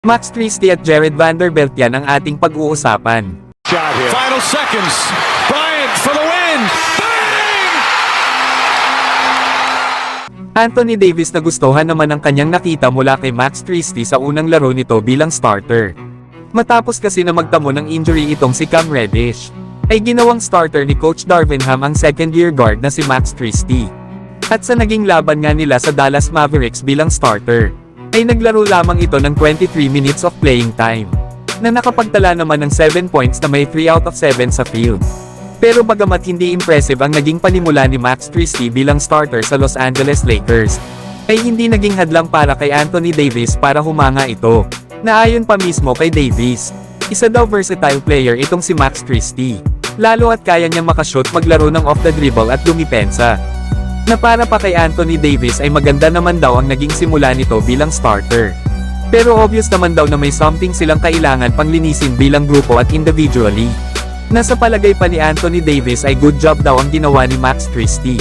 Max Christie at Jared Vanderbilt, yan ang ating pag-uusapan. Shot here. Final seconds. Bryant for the win. Bang! Anthony Davis nagustuhan naman ang kanyang nakita mula kay Max Christie sa unang laro nito bilang starter. Matapos kasi na magtamo ng injury itong si Cam Reddish, ay ginawang starter ni Coach Darvin Ham ang second-year guard na si Max Christie. At sa naging laban nga nila sa Dallas Mavericks bilang starter, ay naglaro lamang ito ng 23 minutes of playing time, na nakapagtala naman ng 7 points na may 3 out of 7 sa field. Pero bagamat hindi impressive ang naging panimula ni Max Christie bilang starter sa Los Angeles Lakers, ay hindi naging hadlang para kay Anthony Davis para humanga ito, na ayon pa mismo kay Davis, isa daw versatile player itong si Max Christie, lalo at kaya niyang makashoot, maglaro ng off the dribble at dumipensa. Na para pa kay Anthony Davis ay maganda naman daw ang naging simula nito bilang starter. Pero obvious naman daw na may something silang kailangan pang linisin bilang grupo at individually. Nasa palagay pa ni Anthony Davis ay good job daw ang ginawa ni Max Christie.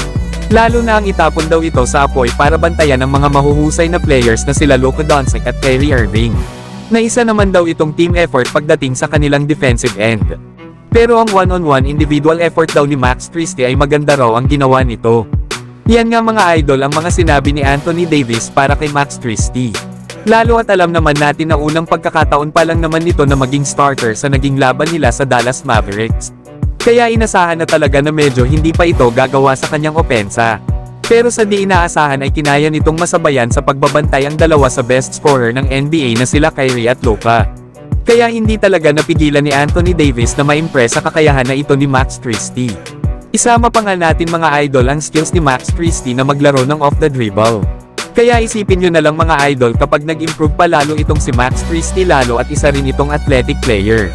Lalo na ang itapon daw ito sa apoy para bantayan ang mga mahuhusay na players na sila Luka Doncic at Kyrie Irving. Na isa naman daw itong team effort pagdating sa kanilang defensive end. Pero ang one-on-one individual effort daw ni Max Christie ay maganda raw ang ginawa nito. Yan nga mga idol ang mga sinabi ni Anthony Davis para kay Max Christie. Lalo at alam naman natin na unang pagkakataon pa lang naman nito na maging starter sa naging laban nila sa Dallas Mavericks. Kaya inasahan na talaga na medyo hindi pa ito gagawa sa kanyang opensa. Pero sa di inaasahan ay kinaya nitong masabayan sa pagbabantay ang dalawa sa best scorer ng NBA na sila Kyrie at Luka. Kaya hindi talaga napigilan ni Anthony Davis na ma-impress sa kakayahan na ito ni Max Christie. Isama pa nga natin mga idol ang skills ni Max Christie na maglaro ng off the dribble. Kaya isipin nyo na lang mga idol kapag nag-improve pa lalo itong si Max Christie lalo at isa rin itong athletic player.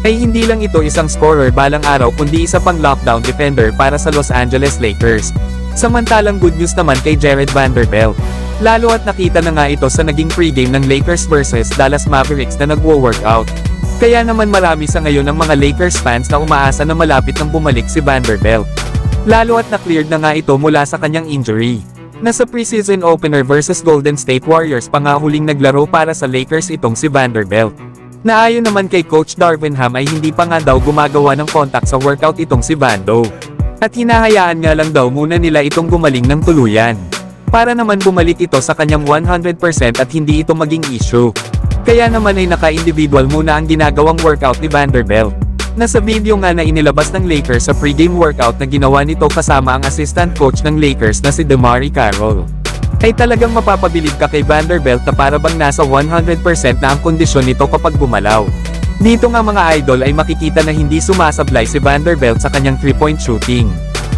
Ay hindi lang ito isang scorer balang araw kundi isa pang lockdown defender para sa Los Angeles Lakers. Samantalang good news naman kay Jared Vanderbilt. Lalo at nakita na nga ito sa naging pregame ng Lakers versus Dallas Mavericks na nagwo-workout. Kaya naman marami sa ngayon ang mga Lakers fans na umaasa na malapit nang bumalik si Vanderbilt. Lalo at na-cleared na nga ito mula sa kanyang injury. Nasa preseason opener versus Golden State Warriors pa nga huling naglaro para sa Lakers itong si Vanderbilt. Naayon naman kay Coach Darvin Ham ay hindi pa nga daw gumagawa ng contact sa workout itong si Vando. At hinahayaan nga lang daw muna nila itong gumaling ng tuluyan. Para naman bumalik ito sa kanyang 100% at hindi ito maging issue. Kaya naman ay naka-individual muna ang ginagawang workout ni Vanderbilt. Nasa video nga na inilabas ng Lakers sa pregame workout na ginawa nito kasama ang assistant coach ng Lakers na si DeMarre Carroll. Ay talagang mapapabilib ka kay Vanderbilt na para bang nasa 100% na ang kondisyon nito kapag gumalaw. Dito nga mga idol ay makikita na hindi sumasablay si Vanderbilt sa kanyang 3-point shooting.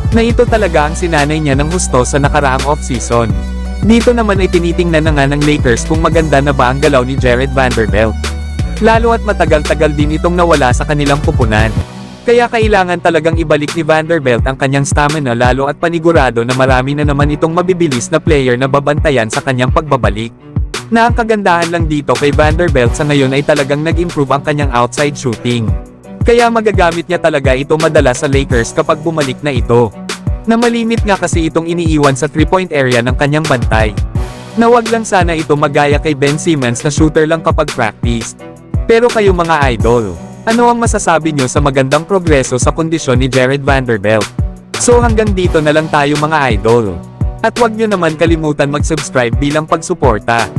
Na ito talaga ang sinanay niya ng husto sa nakaraang off-season. Dito naman ay tinitingnan na nga ng Lakers kung maganda na ba ang galaw ni Jared Vanderbilt. Lalo at matagal-tagal din itong nawala sa kanilang pupunan. Kaya kailangan talagang ibalik ni Vanderbilt ang kanyang stamina lalo at panigurado na marami na naman itong mabibilis na player na babantayan sa kanyang pagbabalik. Na ang kagandahan lang dito kay Vanderbilt sa ngayon ay talagang nag-improve ang kanyang outside shooting. Kaya magagamit niya talaga ito madalas sa Lakers kapag bumalik na ito. Na malimit nga kasi itong iniiwan sa 3-point area ng kanyang bantay. Na wag lang sana ito magaya kay Ben Simmons na shooter lang kapag practice. Pero kayo mga idol, ano ang masasabi nyo sa magandang progreso sa kondisyon ni Jared Vanderbilt? So hanggang dito na lang tayo mga idol. At wag nyo naman kalimutan mag-subscribe bilang pagsuporta.